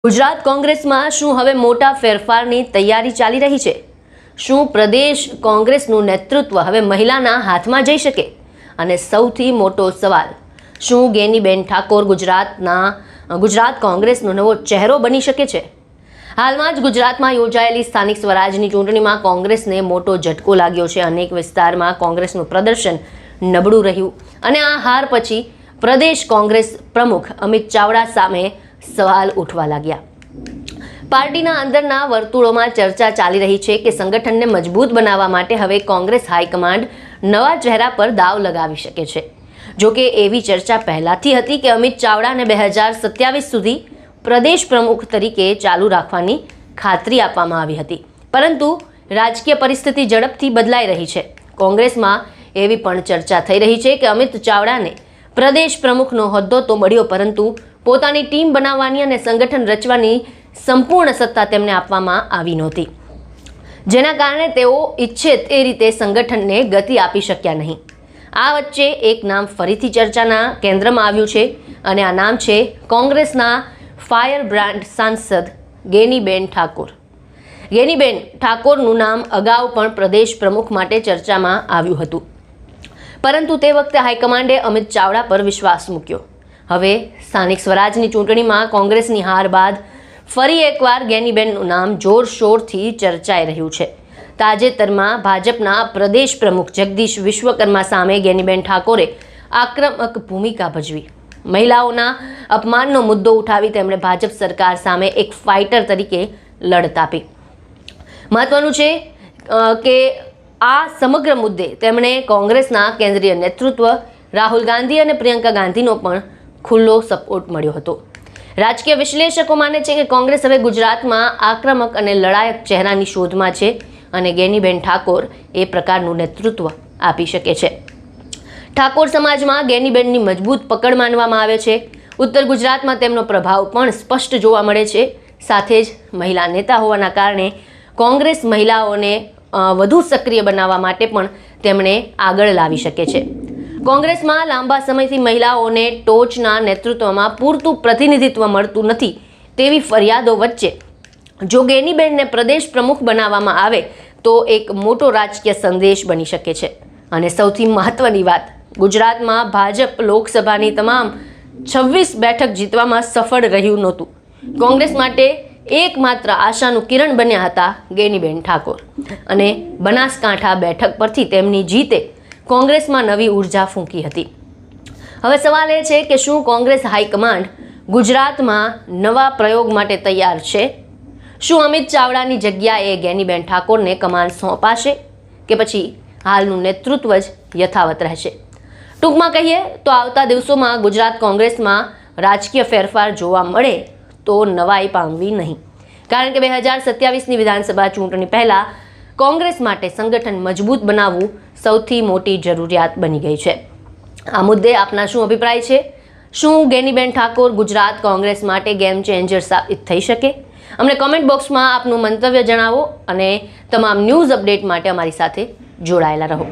ગુજરાત કોંગ્રેસમાં શું હવે મોટા ફેરફારની તૈયારી ચાલી રહી છે? શું પ્રદેશ કોંગ્રેસનું નેતૃત્વ હવે મહિલાના હાથમાં જઈ શકે? અને સૌથી મોટો સવાલ, શું ગેનીબેન ઠાકોર ગુજરાત કોંગ્રેસનો નવો ચહેરો બની શકે છે? હાલમાં જ ગુજરાતમાં યોજાયેલી સ્થાનિક સ્વરાજની ચૂંટણીમાં કોંગ્રેસને મોટો ઝટકો લાગ્યો છે. અનેક વિસ્તારમાં કોંગ્રેસનું પ્રદર્શન નબળું રહ્યું અને આ હાર પછી પ્રદેશ કોંગ્રેસ પ્રમુખ અમિત ચાવડા સામે સવાલ ઉઠવા લાગ્યા. પાર્ટીના અંદરના વર્તુળોમાં ચર્ચા ચાલી રહી છે કે સંગઠનને મજબૂત બનાવવા માટે હવે કોંગ્રેસ હાઈકમાન્ડ નવા ચહેરા પર દાવ લગાવી શકે છે. જોકે એવી ચર્ચા પહેલાથી હતી કે અમિત ચાવડાને 2027 સુધી પ્રદેશ પ્રમુખ તરીકે ચાલુ રાખવાની ખાતરી આપવામાં આવી હતી. પરંતુ રાજકીય પરિસ્થિતિ ઝડપથી બદલાઈ રહી છે. કોંગ્રેસમાં એવી પણ ચર્ચા થઈ રહી છે કે અમિત ચાવડાને પ્રદેશ પ્રમુખનો હોદ્દો તો મળ્યો, પરંતુ પોતાની ટીમ બનાવવાની અને સંગઠન રચવાની સંપૂર્ણ સત્તા તેમને આપવામાં આવી નહોતી, જેના કારણે તેઓ ઈચ્છે તે રીતે સંગઠનને ગતિ આપી શક્યા નહીં. આ વચ્ચે એક નામ ફરીથી ચર્ચાના કેન્દ્રમાં આવ્યું છે અને આ નામ છે કોંગ્રેસના ફાયર બ્રાન્ડ સાંસદ ગેનીબેન ઠાકોર. ગેનીબેન ઠાકોરનું નામ અગાઉ પણ પ્રદેશ પ્રમુખ માટે ચર્ચામાં આવ્યું હતું, પરંતુ તે વખતે હાઈકમાન્ડે અમિત ચાવડા પર વિશ્વાસ મૂક્યો. હવે સ્થાનિક સ્વરાજની ચૂંટણીમાં કોંગ્રેસની હાર બાદ ફરી એકવાર ગેનીબેનનું નામ જોરશોરથી ચર્ચાઈ રહ્યું છે. તાજેતરમાં ભાજપના પ્રદેશ પ્રમુખ જગદીશ વિશ્વકર્મા સામે ગેનીબેન ઠાકોરે આક્રમક ભૂમિકા ભજવી. મહિલાઓના અપમાનનો મુદ્દો ઉઠાવી તેમણે ભાજપ સરકાર સામે એક ફાઇટર તરીકે લડત આપી. મહત્વનું છે કે આ સમગ્ર મુદ્દે તેમણે કોંગ્રેસના કેન્દ્રીય નેતૃત્વ રાહુલ ગાંધી અને પ્રિયંકા ગાંધીનો પણ ખુલ્લો સપોર્ટ મળ્યો હતો. રાજકીય વિશ્લેષકો માને છે કે કોંગ્રેસ હવે ગુજરાતમાં આક્રમક અને લડાયક ચહેરાની શોધમાં છે અને ગેનીબેન ઠાકોર એ પ્રકારનું નેતૃત્વ આપી શકે છે. ઠાકોર સમાજમાં ગેનીબેનની મજબૂત પકડ માનવામાં આવે છે. ઉત્તર ગુજરાતમાં તેમનો પ્રભાવ પણ સ્પષ્ટ જોવા મળે છે. સાથે જ મહિલા નેતા હોવાના કારણે કોંગ્રેસ મહિલાઓને વધુ સક્રિય બનાવવા માટે પણ તેમણે આગળ લાવી શકે છે. કોંગ્રેસમાં લાંબા સમયથી મહિલાઓને ટોચના નેતૃત્વમાં પૂરતું પ્રતિનિધિત્વ મળતું નથી તેવી ફરિયાદો વચ્ચે જો ગેનીબેનને પ્રદેશ પ્રમુખ બનાવવામાં આવે તો એક મોટો રાજકીય સંદેશ બની શકે છે. અને સૌથી મહત્વની વાત, ગુજરાતમાં ભાજપ લોકસભાની તમામ 26 બેઠક જીતવામાં સફળ રહ્યું નહોતું. કોંગ્રેસ માટે એકમાત્ર આશાનું કિરણ બન્યા હતા ગેનીબેન ઠાકોર અને બનાસકાંઠા બેઠક પરથી તેમની જીતે કોંગ્રેસમાં નવી ઉર્જા ફૂંકી હતી. હવે સવાલ એ છે કે શું કોંગ્રેસ હાઈકમાન્ડ ગુજરાતમાં નવા પ્રયોગ માટે તૈયાર છે? શું અમિત ચાવડાની જગ્યાએ ગેનીબેન ઠાકોરને કમાન સોંપાશે કે પછી હાલનું નેતૃત્વ જ યથાવત રહેશે? ટૂંકમાં કહીએ તો આવતા દિવસોમાં ગુજરાત કોંગ્રેસમાં રાજકીય ફેરફાર જોવા મળે તો નવાઈ પામવી નહીં, કારણ કે 2027ની વિધાનસભા ચૂંટણી પહેલાં કોંગ્રેસ માટે સંગઠન મજબૂત બનાવવું સૌથી મોટી જરૂરિયાત બની ગઈ છે. આ મુદ્દે આપના શું અભિપ્રાય છે? શું ગેનીબેન ઠાકોર ગુજરાત કોંગ્રેસ માટે ગેમ ચેન્જર સાબિત થઈ શકે? અમને કોમેન્ટ બોક્સમાં આપનું મંતવ્ય જણાવો અને તમામ ન્યૂઝ અપડેટ માટે અમારી સાથે જોડાયેલા રહો.